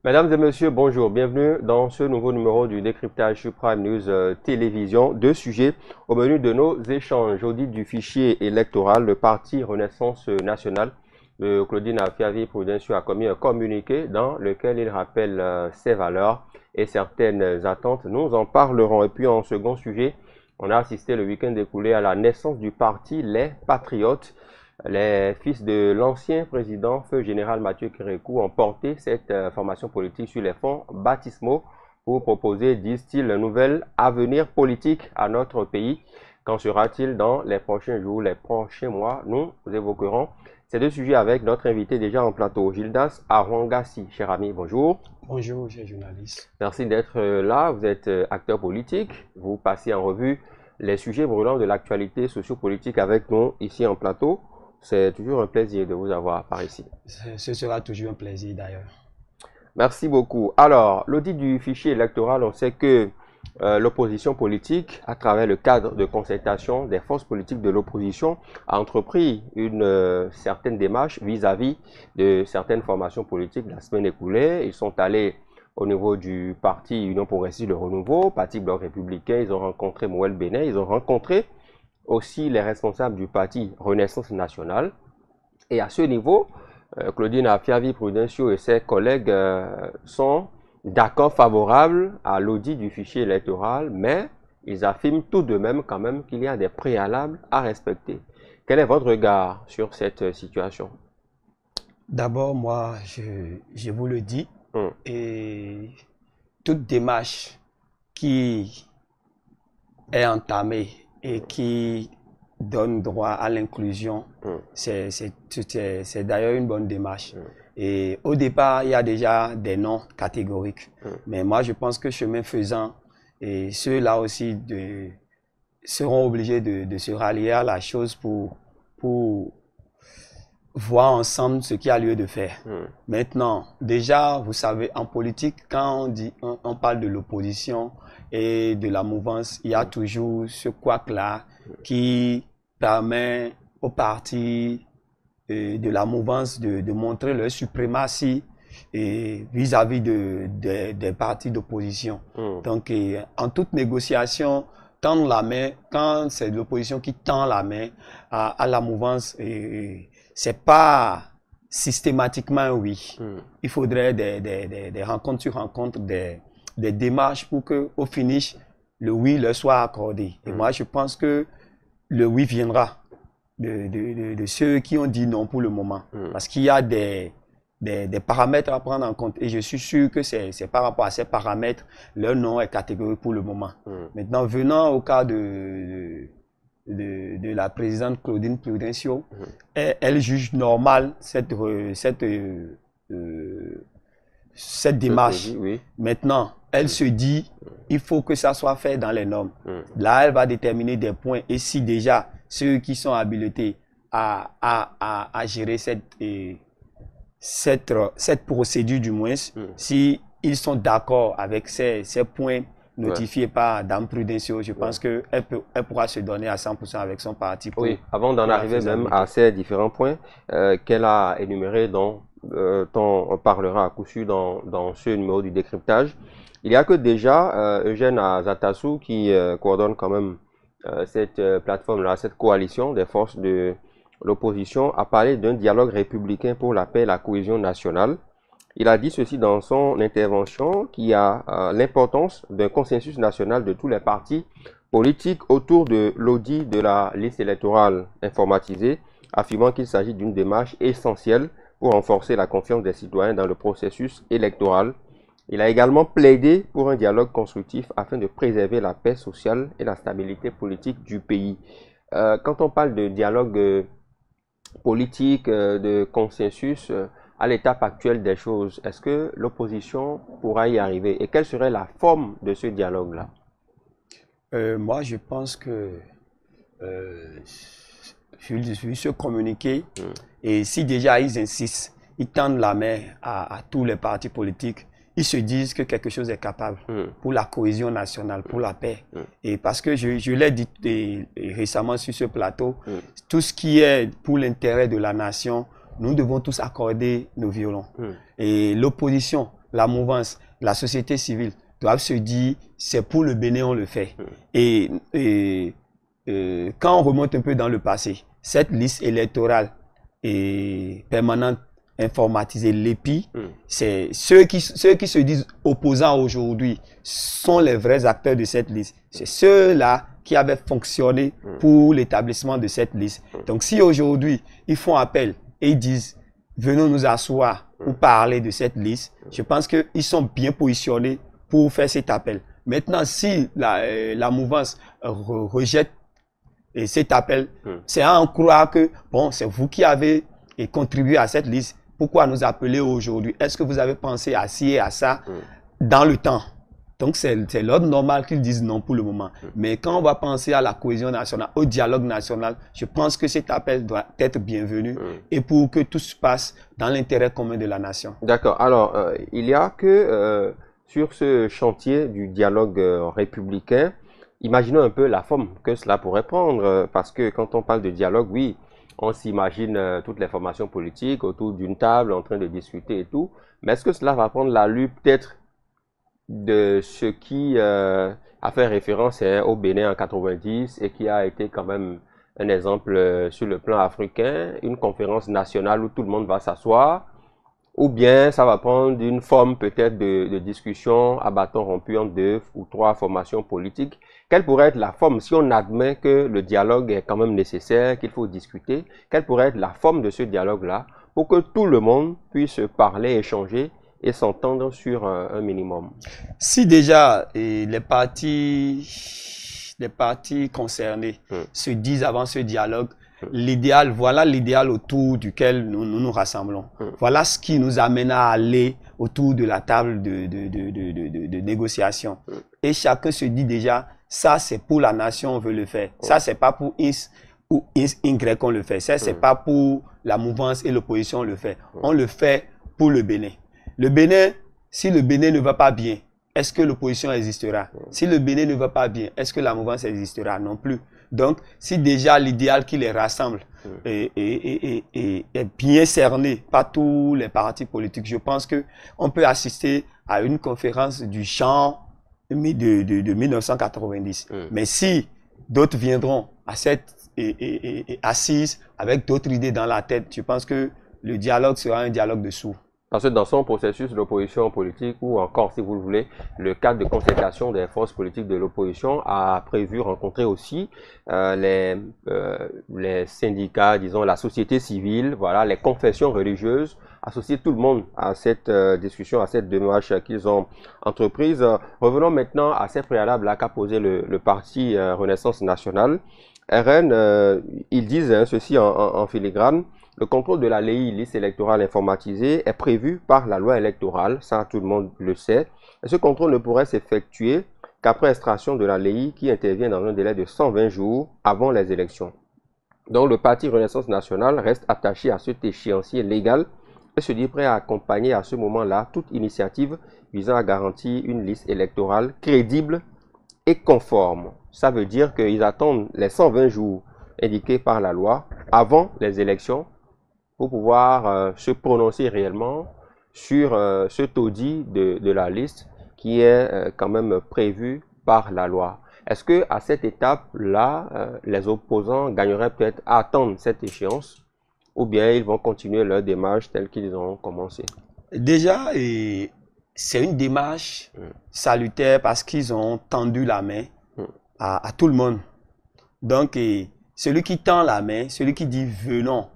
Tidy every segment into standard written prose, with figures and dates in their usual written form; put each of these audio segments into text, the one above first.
Mesdames et messieurs, bonjour. Bienvenue dans ce nouveau numéro du décryptage sur Prime News Télévision. Deux sujets au menu de nos échanges. Audit du fichier électoral, le parti Renaissance nationale de Claudine Afiavi-Prudencio a commis un communiqué dans lequel il rappelle ses valeurs et certaines attentes. Nous en parlerons. Et puis en second sujet, on a assisté le week-end écoulé à la naissance du parti Les Patriotes. Les fils de l'ancien président, feu général Mathieu Kérékou, ont porté cette formation politique sur les fonds baptismaux pour proposer, disent-ils, un nouvel avenir politique à notre pays. Qu'en sera-t-il dans les prochains jours, les prochains mois? Nous évoquerons ces deux sujets avec notre invité déjà en plateau, Gildas Arwangassi. Cher ami, bonjour. Bonjour, cher journaliste. Merci d'être là. Vous êtes acteur politique. Vous passez en revue les sujets brûlants de l'actualité sociopolitique avec nous ici en plateau. C'est toujours un plaisir de vous avoir par ici. Ce sera toujours un plaisir d'ailleurs. Merci beaucoup. Alors, l'audit du fichier électoral, on sait que l'opposition politique, à travers le cadre de concertation des forces politiques de l'opposition, a entrepris une certaine démarche vis-à-vis de certaines formations politiques la semaine écoulée. Ils sont allés au niveau du parti Union Progressiste de Renouveau, parti Bloc Républicain, ils ont rencontré Moël Bénin, ils ont rencontré aussi les responsables du parti Renaissance nationale. Et à ce niveau, Claudine Afiavi-Prudencio et ses collègues sont d'accord favorables à l'audit du fichier électoral, mais ils affirment tout de même quand même qu'il y a des préalables à respecter. Quel est votre regard sur cette situation? D'abord, moi, je vous le dis, et toute démarche qui est entamée et qui donne droit à l'inclusion, c'est d'ailleurs une bonne démarche. Et au départ, il y a déjà des noms catégoriques. Mais moi, je pense que chemin faisant, et ceux-là aussi seront obligés de se rallier à la chose pour voir ensemble ce qu'il y a lieu de faire. Maintenant, déjà, vous savez, en politique, quand on parle de l'opposition et de la mouvance, il y a toujours ce couac-là qui permet aux partis de la mouvance de montrer leur suprématie vis-à-vis des partis d'opposition. Donc, en toute négociation, tendre la main, quand c'est l'opposition qui tend la main à la mouvance, c'est pas systématiquement oui. Il faudrait des rencontres sur rencontres, des démarches pour qu'au finish, le oui leur soit accordé. Et moi, je pense que le oui viendra de ceux qui ont dit non pour le moment. Parce qu'il y a des paramètres à prendre en compte. Et je suis sûr que c'est par rapport à ces paramètres, leur nom est catégorique pour le moment. Maintenant, venant au cas de la présidente Claudine Prudencio, elle juge normal cette démarche. Maintenant, elle se dit, il faut que ça soit fait dans les normes. Là, elle va déterminer des points. Et si déjà, ceux qui sont habilités à gérer cette procédure du moins, si ils sont d'accord avec ces points notifié par Dame Prudencio, je pense qu'elle pourra se donner à 100% avec son parti. Oui, avant d'en arriver même à ces différents points qu'elle a énumérés, dont on parlera à coup sûr dans ce numéro du décryptage, il y a que déjà Eugène Azatassou qui coordonne quand même cette plateforme-là, cette coalition des forces de l'opposition, a parlé d'un dialogue républicain pour la paix et la cohésion nationale. Il a dit ceci dans son intervention, qu'il y a l'importance d'un consensus national de tous les partis politiques autour de l'audit de la liste électorale informatisée, affirmant qu'il s'agit d'une démarche essentielle pour renforcer la confiance des citoyens dans le processus électoral. Il a également plaidé pour un dialogue constructif afin de préserver la paix sociale et la stabilité politique du pays. Quand on parle de dialogue politique, de consensus, à l'étape actuelle des choses, est-ce que l'opposition pourra y arriver? Et quelle serait la forme de ce dialogue-là? Moi, je pense que vu ce communiqué, et si déjà ils insistent, ils tendent la main à tous les partis politiques, ils se disent que quelque chose est capable pour la cohésion nationale, pour la paix. Et parce que je l'ai dit récemment sur ce plateau, tout ce qui est pour l'intérêt de la nation, nous devons tous accorder nos violons. Et l'opposition, la mouvance, la société civile doivent se dire, c'est pour le Bénin, on le fait. Et quand on remonte un peu dans le passé, cette liste électorale permanente informatisée, l'EPI, c'est ceux qui se disent opposants aujourd'hui sont les vrais acteurs de cette liste. C'est ceux-là qui avaient fonctionné pour l'établissement de cette liste. Donc si aujourd'hui, ils font appel et ils disent, venons nous asseoir pour parler de cette liste, je pense qu'ils sont bien positionnés pour faire cet appel. Maintenant, si la mouvance rejette cet appel, c'est à en croire que, bon, c'est vous qui avez contribué à cette liste. Pourquoi nous appeler aujourd'hui? Est-ce que vous avez pensé à ci et à ça dans le temps? Donc, c'est l'ordre normal qu'ils disent non pour le moment. Mais quand on va penser à la cohésion nationale, au dialogue national, je pense que cet appel doit être bienvenu et pour que tout se passe dans l'intérêt commun de la nation. D'accord. Alors, il y a que sur ce chantier du dialogue républicain, imaginons un peu la forme que cela pourrait prendre, parce que quand on parle de dialogue, oui, on s'imagine toutes les formations politiques autour d'une table en train de discuter et tout, mais est-ce que cela va prendre l'allure peut-être de ce qui a fait référence au Bénin en 90 et qui a été quand même un exemple sur le plan africain, une conférence nationale où tout le monde va s'asseoir, ou bien ça va prendre une forme peut-être de discussion à bâton rompu en 2 ou 3 formations politiques. Quelle pourrait être la forme, si on admet que le dialogue est quand même nécessaire, qu'il faut discuter, quelle pourrait être la forme de ce dialogue-là pour que tout le monde puisse parler, échanger et s'entendre sur un minimum? Si déjà les partis concernés se disent avant ce dialogue, l'idéal, voilà l'idéal autour duquel nous rassemblons. Voilà ce qui nous amène à aller autour de la table de négociation. Et chacun se dit déjà, ça c'est pour la nation, on veut le faire. Ça c'est pas pour X ou Y qu'on le fait. Ça c'est pas pour la mouvance et l'opposition, on le fait. On le fait pour le Bénin. Le Bénin, si le Bénin ne va pas bien, est-ce que l'opposition existera? Si le Bénin ne va pas bien, est-ce que la mouvance existera? Non plus. Donc, si déjà l'idéal qui les rassemble est bien cerné par tous les partis politiques, je pense qu'on peut assister à une conférence du genre de 1990. Mais si d'autres viendront à cette assise avec d'autres idées dans la tête, je pense que le dialogue sera un dialogue de sourds. Parce que dans son processus, l'opposition politique, ou encore, si vous le voulez, le cadre de concertation des forces politiques de l'opposition a prévu rencontrer aussi les syndicats, disons, la société civile, voilà, les confessions religieuses, associer tout le monde à cette discussion, à cette démarche qu'ils ont entreprise. Revenons maintenant à ces préalables qu'a posé le parti Renaissance nationale. RN, ils disent ceci en filigrane. Le contrôle de la LEI, liste électorale informatisée, est prévu par la loi électorale, ça tout le monde le sait. Et ce contrôle ne pourrait s'effectuer qu'après extraction de la LEI qui intervient dans un délai de 120 jours avant les élections. Donc le parti Renaissance nationale reste attaché à cet échéancier légal et se dit prêt à accompagner à ce moment-là toute initiative visant à garantir une liste électorale crédible et conforme. Ça veut dire qu'ils attendent les 120 jours indiqués par la loi avant les élections pour pouvoir se prononcer réellement sur ce taudis de la liste qui est quand même prévu par la loi. Est-ce que à cette étape-là, les opposants gagneraient peut-être à attendre cette échéance ou bien ils vont continuer leur démarche telle qu'ils ont commencé? Déjà, c'est une démarche salutaire parce qu'ils ont tendu la main à tout le monde. Donc, celui qui tend la main, celui qui dit venons,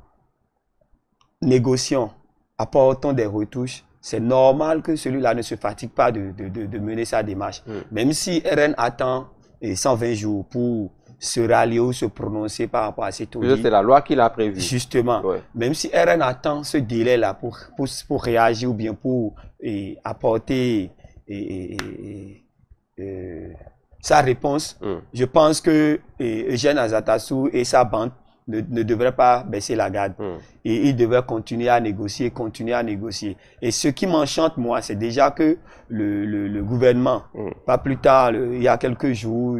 négocions, apportons des retouches, c'est normal que celui-là ne se fatigue pas de mener sa démarche. Même si RN attend 120 jours pour se rallier ou se prononcer par rapport à ces taux. C'est la loi qui l'a prévu. Justement. Ouais. Même si RN attend ce délai-là pour réagir ou bien pour apporter sa réponse, je pense que Eugène Azatassou et sa bande ne devraient pas baisser la garde. Et ils devraient continuer à négocier, Et ce qui m'enchante, moi, c'est déjà que le gouvernement, pas plus tard, il y a quelques jours,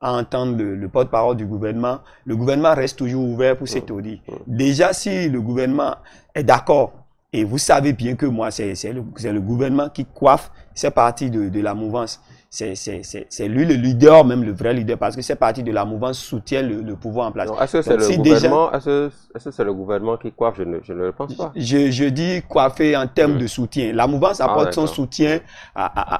à entendre le porte-parole du gouvernement, le gouvernement reste toujours ouvert pour cet audit. Déjà, si le gouvernement est d'accord Et vous savez bien que moi, c'est le gouvernement qui coiffe ces partis de la mouvance. C'est lui le leader, même le vrai leader, parce que ces partis de la mouvance soutiennent le pouvoir en place. Est-ce que c'est le gouvernement, est-ce que c'est le gouvernement qui coiffe? Je ne le pense pas. Je dis coiffer en termes de soutien. La mouvance apporte son soutien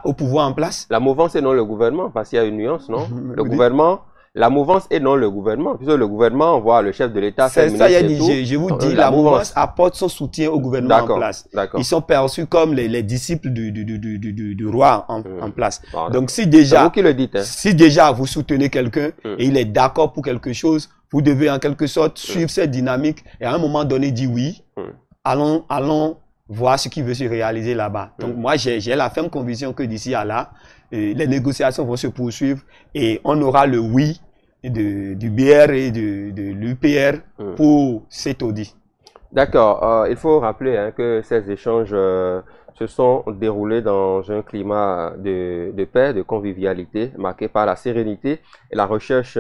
au pouvoir en place. La mouvance et non le gouvernement, parce qu'il y a une nuance, non? Le gouvernement... La mouvance et non le gouvernement. Puisque le gouvernement envoie le chef de l'État. C'est ça, je vous dis, la mouvance apporte son soutien au gouvernement en place. Ils sont perçus comme les disciples du roi en place. Donc si déjà, vous qui le dites, hein. Si déjà vous soutenez quelqu'un et il est d'accord pour quelque chose, vous devez en quelque sorte suivre cette dynamique et à un moment donné dire oui, allons voir ce qui veut se réaliser là-bas. Donc moi j'ai la ferme conviction que d'ici à là, les négociations vont se poursuivre et on aura le oui du BR et de l'UPR pour cet audit. D'accord. Il faut rappeler hein, que ces échanges se sont déroulés dans un climat de paix, de convivialité, marqué par la sérénité et la recherche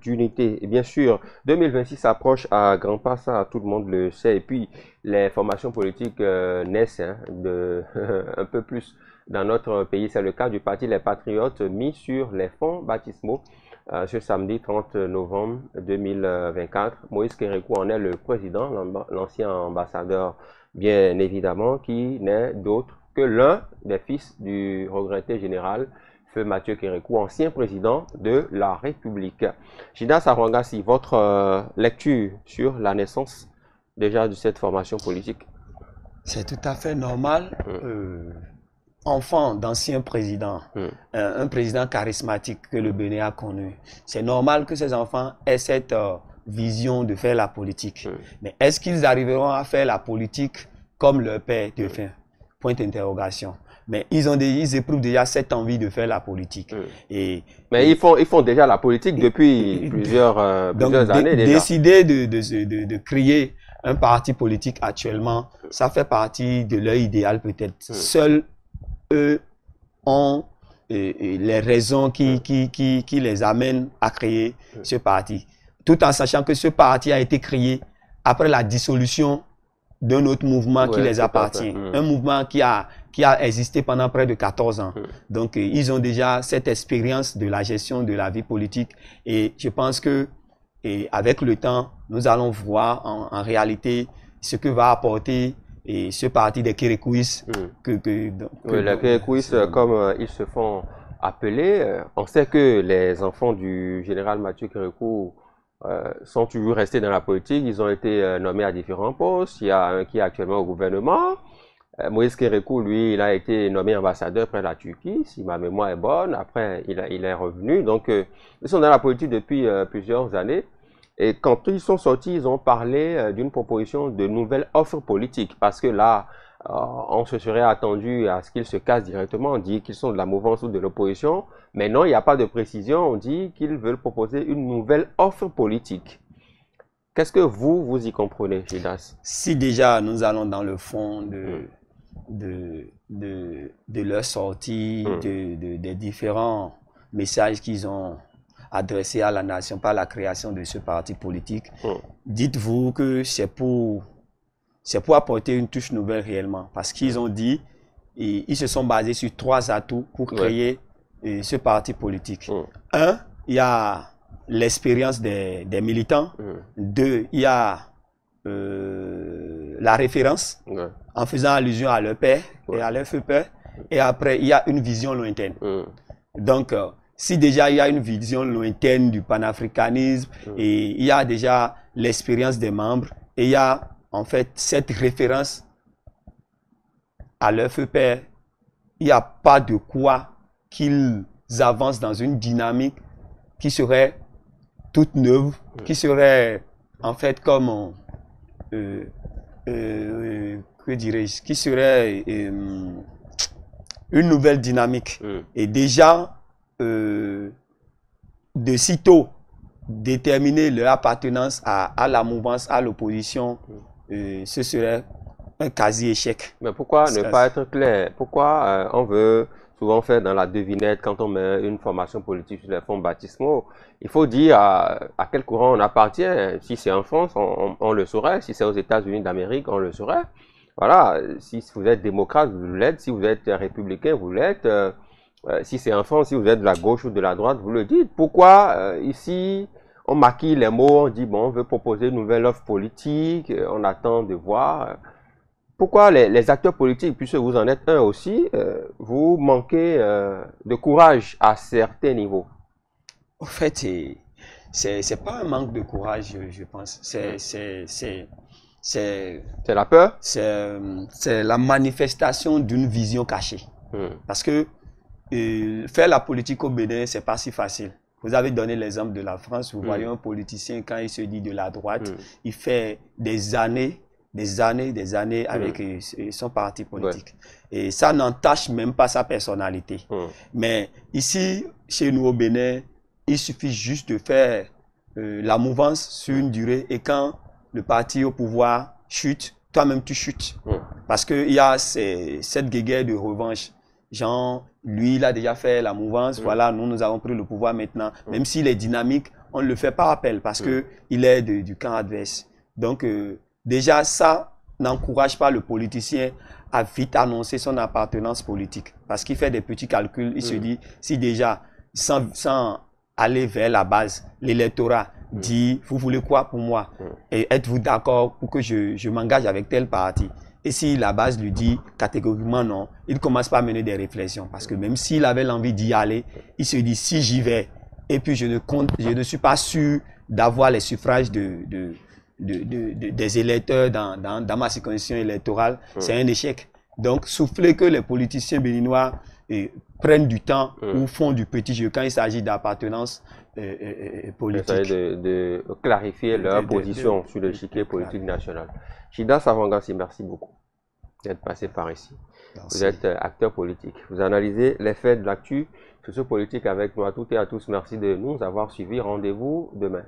d'unité. Et bien sûr, 2026 approche à grands pas, ça tout le monde le sait. Et puis, les formations politiques naissent hein, un peu plus dans notre pays. C'est le cas du parti Les Patriotes mis sur les fonds baptismaux. Ce samedi 30 novembre 2024, Moïse Kérékou en est le président, l'ancien ambassadeur bien évidemment, qui n'est d'autre que l'un des fils du regretté général Feu Mathieu Kérékou, ancien président de la République. Gina Sarwangassi, votre lecture sur la naissance déjà de cette formation politique? C'est tout à fait normal. Enfant d'ancien président, un président charismatique que le Bénin a connu. C'est normal que ces enfants aient cette vision de faire la politique. Mais est-ce qu'ils arriveront à faire la politique comme leur père de fin? Point d'interrogation. Mais ils éprouvent déjà cette envie de faire la politique. Mais ils font déjà la politique depuis plusieurs années déjà. Décider de créer un parti politique actuellement, ça fait partie de leur idéal peut-être. Seuls eux ont les raisons qui les amènent à créer ce parti. Tout en sachant que ce parti a été créé après la dissolution d'un autre mouvement qui les appartient. Un mouvement qui a existé pendant près de 14 ans. Donc, ils ont déjà cette expérience de la gestion de la vie politique. Et je pense que avec le temps, nous allons voir en réalité ce que va apporter ce parti des Kérékouis. Les Kérékouis, comme ils se font appeler, on sait que les enfants du général Mathieu Kérékou sont toujours restés dans la politique. Ils ont été nommés à différents postes. Il y a un qui est actuellement au gouvernement. Moïse Kérékou, lui, il a été nommé ambassadeur près de la Turquie, si ma mémoire est bonne. Après, il est revenu. Donc, ils sont dans la politique depuis plusieurs années. Et quand ils sont sortis, ils ont parlé d'une proposition de nouvelle offre politique. Parce que là, on se serait attendu à ce qu'ils se cassent directement. On dit qu'ils sont de la mouvance ou de l'opposition. Mais non, il n'y a pas de précision. On dit qu'ils veulent proposer une nouvelle offre politique. Qu'est-ce que vous y comprenez, Gidas? Si déjà nous allons dans le fond de leur sortie, des différents messages qu'ils ont adressés à la nation par la création de ce parti politique, dites-vous que c'est pour apporter une touche nouvelle réellement. Parce qu'ils ont dit, et ils se sont basés sur 3 atouts pour créer ce parti politique. Un, il y a l'expérience des militants. 2, il y a la référence, en faisant allusion à leur père et à leur feu père. Et après, il y a une vision lointaine. Donc, si déjà il y a une vision lointaine du panafricanisme, et il y a déjà l'expérience des membres, et il y a en fait cette référence à leur feu père, il n'y a pas de quoi qu'ils avancent dans une dynamique qui serait toute neuve, qui serait en fait comme que dirais-je, qui serait une nouvelle dynamique. Et déjà de sitôt déterminer leur appartenance à la mouvance, à l'opposition, ce serait un quasi-échec. Mais pourquoi ne pas être clair? Pourquoi on veut souvent faire dans la devinette quand on met une formation politique sur les fonds baptismaux? Il faut dire à quel courant on appartient. Si c'est en France, on le saurait. Si c'est aux États-Unis d'Amérique, on le saurait. voilà, si vous êtes démocrate, vous l'êtes, si vous êtes républicain, vous l'êtes, si c'est en France, si vous êtes de la gauche ou de la droite, vous le dites. Pourquoi ici, on maquille les mots, on dit, bon, on veut proposer une nouvelle offre politique, on attend de voir. Pourquoi les acteurs politiques, puisque vous en êtes un aussi, vous manquez de courage à certains niveaux? En fait, c'est pas un manque de courage, je pense. C'est la peur? C'est la manifestation d'une vision cachée. Parce que faire la politique au Bénin, c'est pas si facile. Vous avez donné l'exemple de la France. Vous voyez un politicien, quand il se dit de la droite, il fait des années avec son parti politique. Et ça n'entache même pas sa personnalité. Mais ici, chez nous au Bénin, il suffit juste de faire la mouvance sur une durée, et quand le parti au pouvoir chute, toi-même tu chutes. Parce qu'il y a cette guéguerre de revanche. Genre, lui, il a déjà fait la mouvance, voilà, nous avons pris le pouvoir maintenant. Même s'il est dynamique, on ne le fait pas appel parce qu'il est du camp adverse. Donc, déjà, ça n'encourage pas le politicien à vite annoncer son appartenance politique. Parce qu'il fait des petits calculs, il se dit, si déjà, sans aller vers la base, l'électorat dit, vous voulez quoi pour moi? Et êtes-vous d'accord pour que je m'engage avec tel parti? Et si la base lui dit catégoriquement non, il commence par mener des réflexions. Parce que même s'il avait l'envie d'y aller, il se dit, si j'y vais, et puis je ne suis pas sûr d'avoir les suffrages des électeurs dans ma circonscription électorale, c'est un échec. Donc, souffler que les politiciens béninois prennent du temps ou font du petit jeu quand il s'agit d'appartenance politique. De clarifier leur position sur l'échiquier politique national. Chida Savangassi, merci beaucoup d'être passé par ici. Merci. Vous êtes acteur politique. Vous analysez les faits de l'actu sociopolitique avec nous à toutes et à tous. Merci de nous avoir suivis. Rendez-vous demain.